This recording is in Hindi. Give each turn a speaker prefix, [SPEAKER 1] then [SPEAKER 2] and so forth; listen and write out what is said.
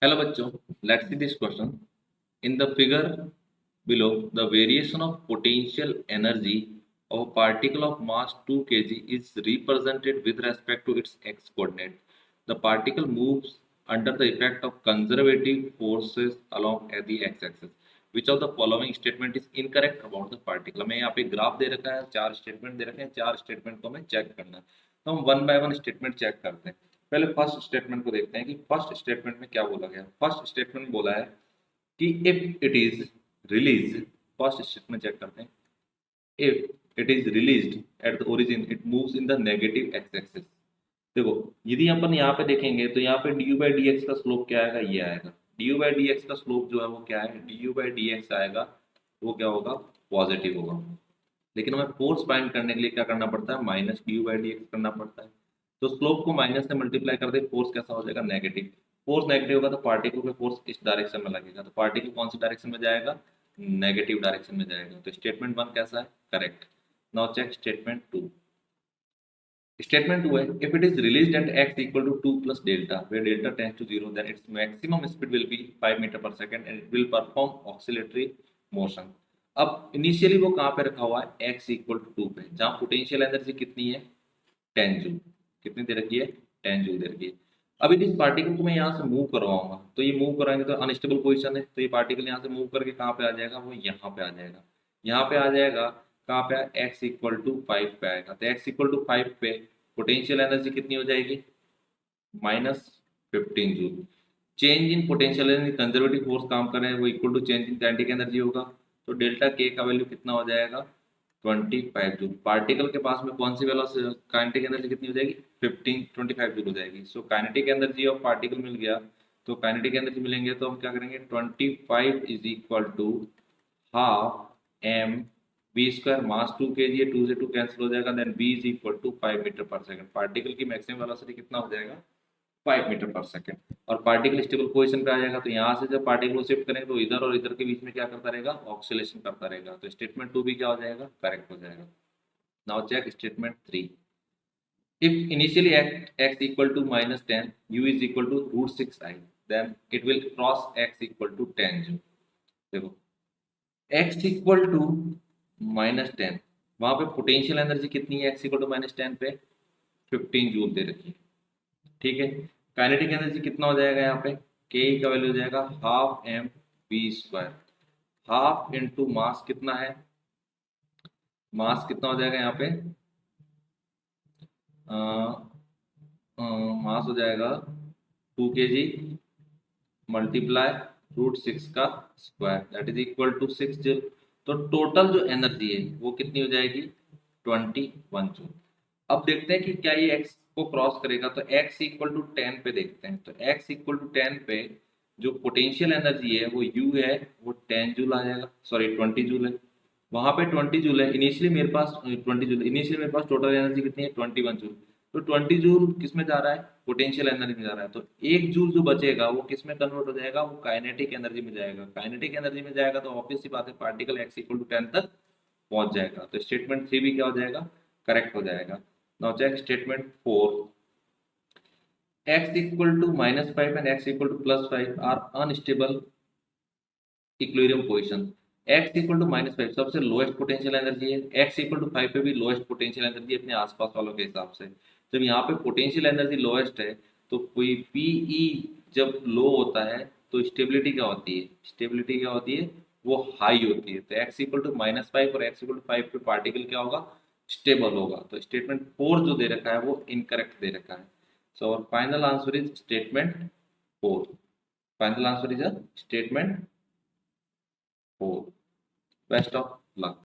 [SPEAKER 1] Hello बच्चों, let's see this question. In the figure below, the variation of potential energy of a particle of mass 2 kg is represented with respect to its x coordinate. The particle moves under the effect of conservative forces along the x-axis. Which of the following statement is incorrect about the particle? हमें यहाँ पे ग्राफ दे रखा है, चार स्टेटमेंट दे रखे हैं, चार स्टेटमेंट को हमें चेक करना है. तो हम one by one statement check करते हैं. पहले फर्स्ट स्टेटमेंट को देखते हैं कि फर्स्ट स्टेटमेंट में क्या बोला गया. फर्स्ट स्टेटमेंट बोला है कि if it is release. First statement check करते हैं. If it is released at the origin it moves in the negative x axis. देखो, यदि अपन यहाँ पे देखेंगे तो यहाँ पे d u by d x का स्लोप क्या आएगा, ये आएगा. D u by d x का स्लोप जो है वो क्या है, d u by d x आएगा. वो क्या होगा, पॉजिटिव होगा. लेकिन हमें फोर्स फाइंड करने के लिए क्या करना पड़ता है, minus D u by d x करना पड़ता है. तो स्लोप को माइनस से मल्टीप्लाई कर दे, फोर्स कैसा हो जाएगा, नेगेटिव. फोर्स नेगेटिव होगा तो पार्टिकल पे फोर्स इस डायरेक्शन में लगेगा. तो पार्टिकल कौन सी डायरेक्शन में जाएगा, नेगेटिव डायरेक्शन में जाएगा. तो स्टेटमेंट वन कैसा है, correct. Now check statement two. Statement two है if it is released at x equal to 2 plus delta where delta tends to 0 then its maximum speed will be 5 metre per second and it will perform oscillatory motion. अब इनिशियली वो कहाँ पे रखा हुआ है, x इक्वल टू 2 पे, जहाँ पोटेंशियल एनर्जी कितनी है, 10 जूल. कितनी दे रखी है, 10 जूल दे रखी है. अब यदि इस पार्टिकल को मैं यहाँ से मूव करवाऊंगा तो ये मूव कराएंगे तो अनस्टेबल पोजीशन है, तो ये पार्टिकल यहाँ से मूव करके कहाँ पे आ जाएगा, वो यहाँ पे आ जाएगा. यहाँ पे आ जाएगा, कहाँ पे, एक्स इक्वल टू 5 पे आएगा. तो एक्स इक्वल टू 5 पे पोटेंशियल एनर्जी कितनी हो जाएगी, -15 joule. Change in potential energy, conservative force काम कर रहे हैं, वो equal to change in kinetic energy होगा. तो डेल्टा के का वैल्यू कितना हो जाएगा, 25 जूल. पार्टिकल के पास में कौन सी वेलोसिटी, काइनेटिक एनर्जी कितनी हो जाएगी, 25 जूल हो जाएगी. So kinetic energy of particle मिल गया. तो काइनेटिक एनर्जी मिलेंगे तो हम क्या करेंगे, 25 is equal to half m v square. Mass 2 kg है, 2 से 2 कैंसिल हो जाएगा. Then v is equal to 5 metre per second. Particle की मैक्सिमम वेलोसिटी कितना हो जाएगा, 5 मीटर पर सेकंड. और पार्टिकल स्टेबल पोजीशन पे आ जाएगा. तो यहाँ से जब पार्टिकल को शिफ्ट करेंगे तो इधर और इधर के बीच में क्या करता रहेगा, ऑक्सीलेशन करता रहेगा. तो स्टेटमेंट टू भी क्या हो जाएगा, करेक्ट हो जाएगा. Now check statement three. if initially x equal to -10 u is equal to √6i then it will cross x equal to 10 joule. देखो, x इक्वल टू -10, वहां पे पोटेंशियल एनर्जी कितनी है, x इक्वल टू -10 पे 15 जूल दे रखी है. ठीक है. काइनेटिक एनर्जी कितना हो जाएगा, यहाँ पे k का वैल्यू हो जाएगा half m v square. Half into mass कितना है, मास कितना हो जाएगा यहाँ पे, मास हो जाएगा 2 kg मल्टीप्लाई √6 का square that is equal to 6 joule. तो टोटल जो एनर्जी है वो कितनी हो जाएगी, 21 जूल. अब देखते हैं कि क्या ये x को क्रॉस करेगा. तो x इक्वल टू 10 पे देखते हैं. तो x इक्वल टू 10 पे जो पोटेंशियल एनर्जी है वो u है, वो 10 जूल आ जाएगा, सॉरी 20 जूल है. वहां पे 20 जूल है, इनिशियली मेरे पास 20 जूल, इनिशियली मेरे पास टोटल एनर्जी कितनी है, 21 जूल. तो 20 जूल किस में जा रहा है, पोटेंशियल एनर्जी में जा रहा है. तो 1 जूल जो बचेगा वो किस में कन्वर्ट हो जाएगा, वो काइनेटिक एनर्जी में जाएगा. काइनेटिक एनर्जी में जाएगा तो ऑब्वियस सी बात है पार्टिकल x इक्वल टू 10 तक पहुंच जाएगा. तो स्टेटमेंट थ्री भी क्या हो जाएगा, करेक्ट हो जाएगा. Now check statement four. x equal to -5 and x equal to +5 are unstable equilibrium position. x equal to -5 सबसे लोएस्ट पोटेंशियल एनर्जी है, x इक्वल टू 5 पे भी लोएस्ट पोटेंशियल एनर्जी अपने आसपास वालों के हिसाब से. जब यहाँ पे पोटेंशियल एनर्जी लोएस्ट है तो कोई पीई जब लो होता है तो स्टेबिलिटी क्या होती है, स्टेबिलिटी क्या होती है, वो हाई होती है. तो x इक्वल टू -5 और x इक्वल टू 5 पे पार्टिकल क्या होगा, स्टेबल होगा. तो स्टेटमेंट फोर जो दे रखा है वो इनकरेक्ट दे रखा है. सो और final answer is statement four. Final answer is a statement 4. Best of luck.